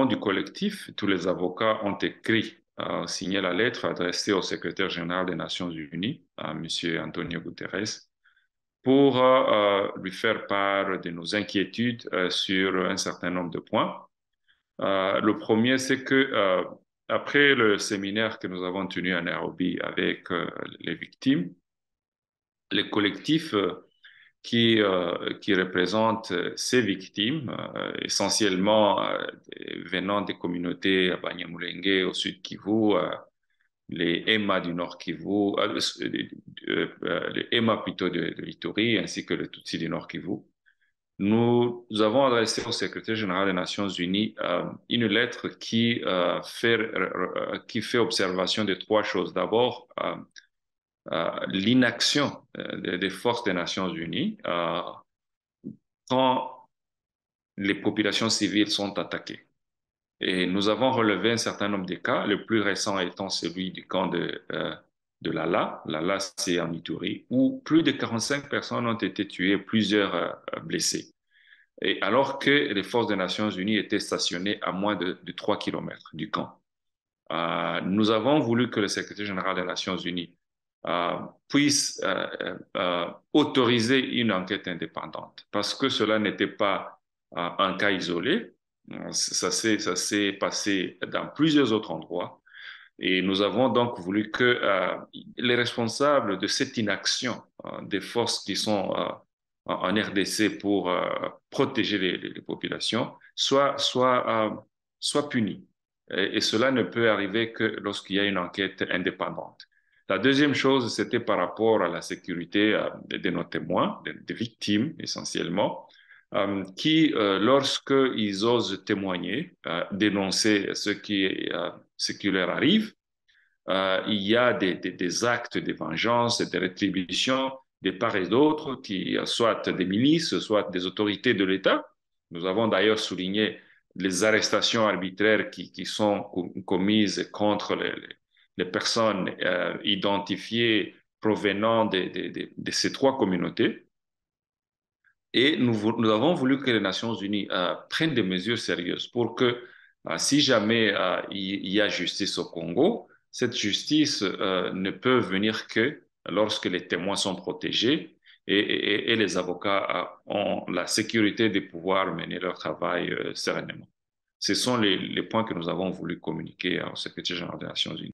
nom du collectif, tous les avocats ont écrit, signé la lettre adressée au secrétaire général des Nations Unies, à Monsieur Antonio Guterres, pour lui faire part de nos inquiétudes sur un certain nombre de points. Le premier, c'est que après le séminaire que nous avons tenu à Nairobi avec les victimes, les collectifs qui représentent ces victimes, essentiellement venant des communautés à Banyamulenge, au sud Kivu, les Emma du nord Kivu, les Emma plutôt de l'Ituri, ainsi que les Tutsis du nord Kivu. Nous avons adressé au secrétaire général des Nations Unies une lettre qui fait observation de trois choses. D'abord, l'inaction des forces des Nations Unies quand les populations civiles sont attaquées. Et nous avons relevé un certain nombre de cas, le plus récent étant celui du camp de Lala. Lala, c'est en Ituri, où plus de 45 personnes ont été tuées, plusieurs blessées. Et alors que les forces des Nations Unies étaient stationnées à moins de 3 kilomètres du camp. Nous avons voulu que le secrétaire général des Nations Unies euh, puisse autoriser une enquête indépendante, parce que cela n'était pas un cas isolé. Ça s'est passé dans plusieurs autres endroits. Et nous avons donc voulu que les responsables de cette inaction des forces qui sont en RDC pour protéger les populations soient punis. Et cela ne peut arriver que lorsqu'il y a une enquête indépendante. La deuxième chose, c'était par rapport à la sécurité de nos témoins, des victimes essentiellement, lorsqu'ils osent témoigner, dénoncer ce qui leur arrive, il y a des actes de vengeance et de rétribution de part et d'autre, qui soit des milices, soit des autorités de l'État. Nous avons d'ailleurs souligné les arrestations arbitraires qui sont commises contre les personnes identifiées provenant de ces trois communautés. Et nous avons voulu que les Nations Unies prennent des mesures sérieuses pour que, si jamais il y a justice au Congo, cette justice ne peut venir que lorsque les témoins sont protégés et les avocats ont la sécurité de pouvoir mener leur travail sereinement. Ce sont les points que nous avons voulu communiquer au secrétaire général des Nations Unies.